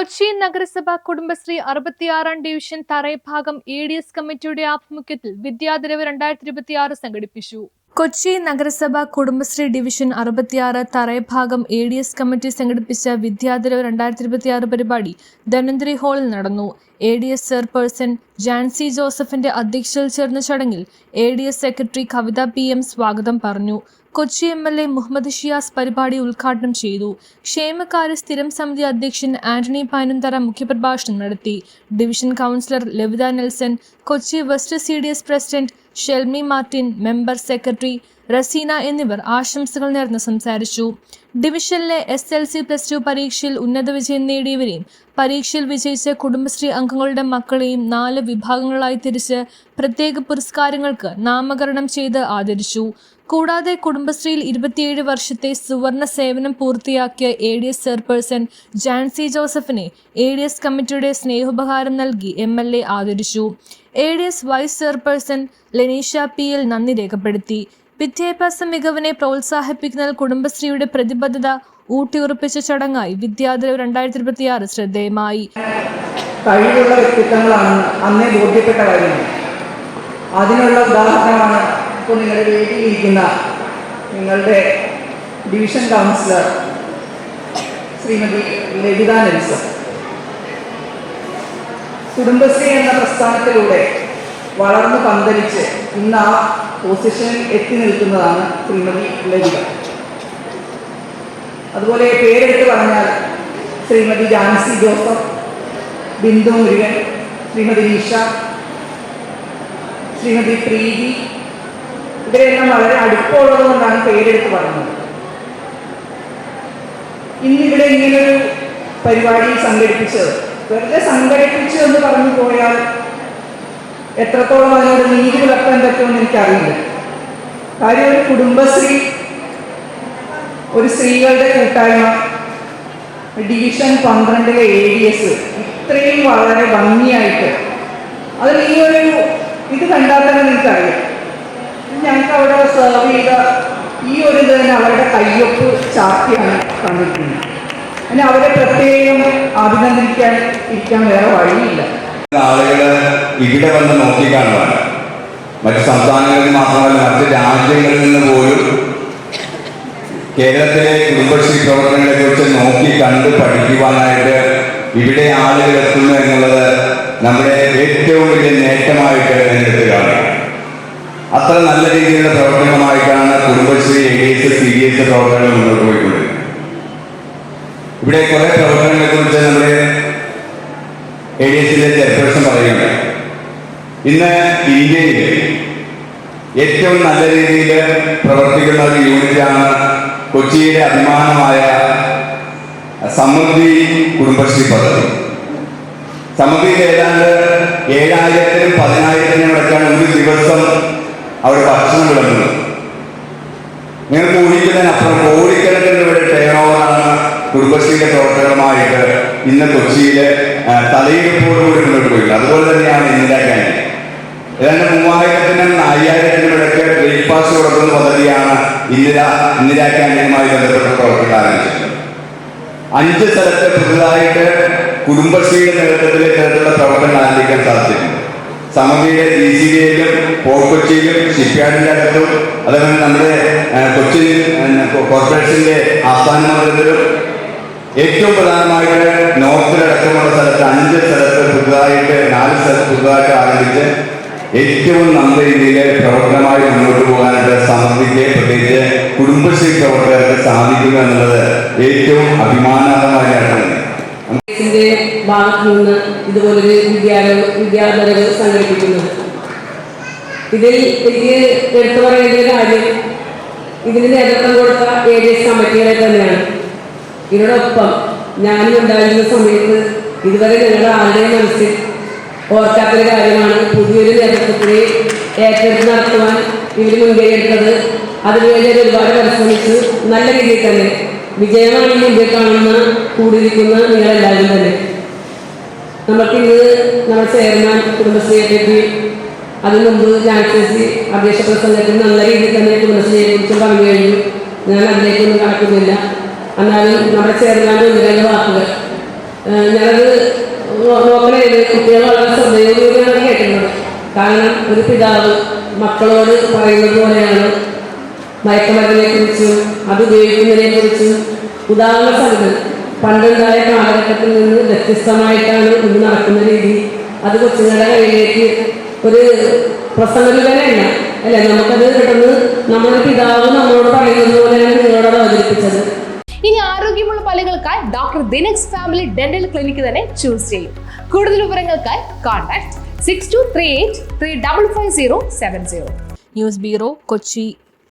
കൊച്ചി നഗരസഭ Kudumbashree 66-ാം division തറൈഭാഗം ADS കമ്മിറ്റിയുടെ ആഭിമുഖ്യത്തിൽ വിദ്യാദിനവ് 2026 സംഘടിപ്പിച്ചു. കൊച്ചി നഗരസഭ കുടുംബശ്രീ ഡിവിഷൻ 66 തറൈഭാഗം ADS കമ്മിറ്റി സംഘടിപ്പിച്ച വിദ്യാദിനവ് 2026 പരിപാടി ധന്വന്തരി ഹാളിൽ നടന്നു. ADS ചെയർപേഴ്സൺ ജാൻസി ജോസഫിന്റെ അധ്യക്ഷതയിൽ ചേർന്ന ചടങ്ങിൽ ADS സെക്രട്ടറി കവിത PM സ്വാഗതം പറഞ്ഞു. കൊച്ചി MLA മുഹമ്മദ് ഷിയാസ് പരിപാടി ഉദ്ഘാടനം ചെയ്തു. ക്ഷേമകാര്യ സ്ഥിരം സമിതി അധ്യക്ഷൻ ആന്റണി പൈനുന്തറ മുഖ്യപ്രഭാഷണം നടത്തി. Division councillor Lavitha Nelson, Kochi west CDS president Shelmi Martin, member secretary Raseena എന്നിവർ ആശംസകൾ നേർന്ന് സംസാരിച്ചു. ഡിവിഷനിലെ SLC+2 പരീക്ഷയിൽ ഉന്നത വിജയം നേടിയവരെയും പരീക്ഷയിൽ വിജയിച്ച കുടുംബശ്രീ അംഗങ്ങളുടെ മക്കളെയും 4 വിഭാഗങ്ങളായി തിരിച്ച് പ്രത്യേക പുരസ്കാരങ്ങൾക്ക് നാമകരണം ചെയ്ത് ആദരിച്ചു. കൂടാതെ കുടുംബശ്രീയിൽ 27 വർഷത്തെ സുവർണ സേവനം പൂർത്തിയാക്കിയ ADS ചെയർപേഴ്സൺ ജാൻസി ജോസഫിനെ ADS കമ്മിറ്റിയുടെ സ്നേഹോപഹാരം നൽകി MLA ആദരിച്ചു. ADS വൈസ് ചെയർപേഴ്സൺ ലെനീഷ PL നന്ദി രേഖപ്പെടുത്തി. വിദ്യാഭ്യാസ മികവിനെ പ്രോത്സാഹിപ്പിക്കുന്നതിൽ കുടുംബശ്രീയുടെ പ്രതിബദ്ധത ഊട്ടിയുറപ്പിച്ച ചടങ്ങായി വിദ്യാദിനവ് 2026 ശ്രദ്ധേയമായി. കഴിവുള്ള വ്യക്തിത്വങ്ങളാണ് അന്നേ ബോധ്യപ്പെട്ട കാര്യങ്ങൾ. അതിനുള്ള ഉദാഹരണമാണ് ഇപ്പോൾ നിങ്ങളുടെ വേദിയിലിരിക്കുന്ന നിങ്ങളുടെ ഡിവിഷൻ കൗൺസിലർ ശ്രീമതി ലവിത നെൽസൺ. കുടുംബശ്രീ എന്ന പ്രസ്ഥാനത്തിലൂടെ വളർന്നു പന്തലിച്ച് ഇന്ന് ആ പൊസിഷനിൽ എത്തി നിൽക്കുന്നതാണ് ശ്രീമതി ലവിത. അതുപോലെ പേരെടുത്ത് പറഞ്ഞാൽ ശ്രീമതി ജാൻസി ജോസഫ്, ബിന്ദു മുരുകൻ, ശ്രീമതി നിഷ, ശ്രീമതി പ്രീതി, ഇവരെല്ലാം വളരെ അടുപ്പമുള്ളത് കൊണ്ടാണ് പേരെടുത്ത് പറഞ്ഞത്. ഇന്നിവിടെ ഇങ്ങനൊരു പരിപാടി സംഘടിപ്പിച്ചത് വെറുതെ സംഘടിപ്പിച്ചു എന്ന് പറഞ്ഞു പോയാൽ എത്രത്തോളം അതിനോട് നീതി പുലർത്താൻ പറ്റുമെന്ന് എനിക്കറിയില്ല. കാര്യം ഒരു കുടുംബശ്രീ, ഒരു സ്ത്രീകളുടെ കൂട്ടായ്മ, ഡിവിഷൻ 12-ലെ ADS ഇത്രയും വളരെ ഭംഗിയായിട്ട് അതിൽ ഈ ഒരു ഇത് കണ്ടാൽ തന്നെ നിങ്ങൾക്കറിയാം. ഞങ്ങൾക്ക് അവിടെ സെർവ് ചെയ്ത ഈ ഒരു ഇത് തന്നെ അവരുടെ കയ്യൊപ്പ് ചാർത്തിയാണ് കണ്ടിരിക്കുന്നത്. പിന്നെ അവരെ പ്രത്യേകം അഭിനന്ദിക്കാൻ ഇരിക്കാൻ വേറെ വഴിയില്ല. ആളുകൾ ഇവിടെ വന്ന് നോക്കിക്കാണുവാൻ, മറ്റ് സംസ്ഥാനങ്ങളിൽ മാത്രമല്ല മറ്റ് രാജ്യങ്ങളിൽ നിന്ന് പോലും കേരളത്തിലെ കുടുംബശ്രീ പ്രവർത്തനങ്ങളെ കുറിച്ച് നോക്കി കണ്ട് പഠിക്കുവാനായിട്ട് ഇവിടെ ആളുകൾ എത്തുന്നു എന്നുള്ളത് നമ്മുടെ ഏറ്റവും വലിയ നേട്ടമായിട്ട് എടുത്തുകയാണ്. അത്ര നല്ല രീതിയിലുള്ള പ്രവർത്തനമായിട്ടാണ് കുടുംബശ്രീ ADS CDS പ്രവർത്തനങ്ങൾ മുന്നോട്ട് പോയിക്കൊണ്ടിരിക്കുന്നത്. ഇവിടെ കുറെ പ്രവർത്തനങ്ങളെ കുറിച്ച് നമ്മുടെ ADSിലെ ചെയർപേഴ്സൺ പറയുന്നത് ഇന്ന് ഇന്ത്യയിൽ ഏറ്റവും നല്ല രീതിയിൽ പ്രവർത്തിക്കുന്ന ഒരു യൂണിറ്റാണ് കൊച്ചിയിലെ അഭിമാനമായ സമൃദ്ധി കുടുംബശ്രീ പദ്ധതി. സമൃദ്ധിയിൽ ഏതാണ്ട് 7,000-നും 10,000-നും ഇടയ്ക്കാണ് ഒരു ദിവസം അവിടെ ഭക്ഷണം വിളമ്പുന്നത്. നിങ്ങൾക്ക് ഊഹിക്കുന്നതിനപ്പുറം കോടിക്കണക്കിന് രൂപയുടെ ടേൺ ഓവറാണ് കുടുംബശ്രീയുടെ പ്രവർത്തനമായിട്ട് ഇന്ന് കൊച്ചിയിലെ തലയെടുപ്പോടുകൂടി മുന്നോട്ട് പോയിട്ടുണ്ട്. അതുപോലെ തന്നെയാണ് ഇന്ദിരാ ക്യാൻറ്റീൻ. ഏതാണ്ട് 3,000-നും 4,000-നും ഇടയ്ക്ക് ബ്രേക്ക്ഫാസ്റ്റ് കൊടുക്കുന്ന പദ്ധതിയാണ് ഇന്ദിരാ ക്യാൻറ്റീനുമായി ബന്ധപ്പെട്ട പ്രവർത്തനം ആരംഭിച്ചത്. 5 സ്ഥലത്ത് പുതുതായിട്ട് കുടുംബശ്രീയുടെ നേതൃത്വത്തിൽ ഇത്തരത്തിലുള്ള പ്രവർത്തനം ആരംഭിക്കാൻ സാധിച്ചിട്ടുണ്ട്. സമൃദ്ധിയുടെ DCDയിലും പോർട്ട് കൊച്ചിയിലും ഷിപ്പ്യാർഡിന്റെ അകത്തും അതേപോലെ നമ്മുടെ കൊച്ചി കോർപ്പറേഷന്റെ ആസ്ഥാന മന്ദിരത്തിലും ഏറ്റവും പ്രധാനമായിട്ട് നോർത്തിലടക്കമുള്ള സ്ഥലത്ത് 5 സ്ഥലത്ത് പുതുതായിട്ട് 4 സ്ഥലത്ത് പുതുതായിട്ട് ആരംഭിച്ച് ഏറ്റവും നല്ല രീതിയിൽ പ്രവർത്തനമായി മുന്നോട്ട് പോകാനായിട്ട് സമൃദ്ധിക്ക് പ്രത്യേകിച്ച് കുടുംബശ്രീ പ്രവർത്തകർക്ക് സാധിക്കുക എന്നുള്ളത് ഏറ്റവും അഭിമാനകരമായിട്ടാണ്. ഭാഗത്തു നിന്ന് ഇതുപോലൊരു വിദ്യാലയങ്ങൾ സംഘടിപ്പിക്കുന്നത്. ഇതിൽ എനിക്ക് എടുത്തു പറയേണ്ട ഒരു കാര്യം ഇതിന് നേതൃത്വം കൊടുത്ത ADS കമ്മിറ്റികളെ തന്നെയാണ്. ഇതിനോടൊപ്പം ഞാനും ഉണ്ടായിരുന്ന സമയത്ത് ഇതുവരെ ഞങ്ങളുടെ ആരുടെയും മനസ്സിൽ ഓർക്കാത്തൊരു കാര്യമാണ് പുതിയൊരു നേതൃത്വത്തിനെ ഏറ്റെടുത്ത് നടത്തുവാൻ ഇവർ മുൻകൈ എടുത്തത്. അതിനുവേണ്ടി ഒരുപാട് പരിശ്രമിച്ചു. നല്ല രീതിയിൽ തന്നെ വിജയമാണ് മുൻപിൽ കാണുന്ന കൂടിയിരിക്കുന്ന നിങ്ങളെല്ലാവരും തന്നെ. നമുക്കിന്ന് നമ്മുടെ ചെയർമാൻ കുടുംബശ്രീയെ പറ്റി അതിനു മുമ്പ് ജാൻസി അധ്യക്ഷ പ്രസംഗത്തിൽ നല്ല രീതിയിൽ തന്നെ കുടുംബശ്രീയെ കുറിച്ച് പറഞ്ഞു കഴിഞ്ഞു. ഞാൻ അതിലേക്കൊന്നും കടക്കുന്നില്ല. എന്നാലും നമ്മുടെ ചെയർമാൻ്റെ 1-2 വാക്കുകൾ ഞാനത് നോക്കണേത് കുട്ടികൾ വളരെ ശ്രദ്ധയോടുകൂടിയാണ് കേട്ടിരുന്നത്. കാരണം ഒരു പിതാവ് മക്കളോട് പറയുന്നത് പോലെയാണ് മയക്കുമരുന്നിനെ കുറിച്ചും അത് ഉപയോഗിക്കുന്നതിനെ കുറിച്ചും ഉദാഹരണ സഹിതം പണ്ടുണ്ടായ കാലഘട്ടത്തിൽ നിന്ന് വ്യത്യസ്തമായിട്ടാണ് ഇന്ന് നടക്കുന്ന രീതി. അത് കൊച്ചുങ്ങളുടെ കയ്യിലേക്ക് ഒരു പ്രസംഗരൂപനല്ല അല്ലെ, നമുക്കത് പെട്ടെന്ന് നമ്മുടെ പിതാവ് നമ്മളോട് പറയുന്നത് പോലെയാണ് നിങ്ങളോട് അവതരിപ്പിച്ചത്. ഇനി ആരോഗ്യമുള്ള പല്ലുകൾക്കായി ഡോക്ടർ ദിനക്സ് ഫാമിലി ഡെന്റൽ ക്ലിനിക്ക് തന്നെ ചൂസ് ചെയ്യും. കൂടുതൽ വിവരങ്ങൾക്കായി കോൺടാക്ട് 6238 3555070. News bureau, Kochi.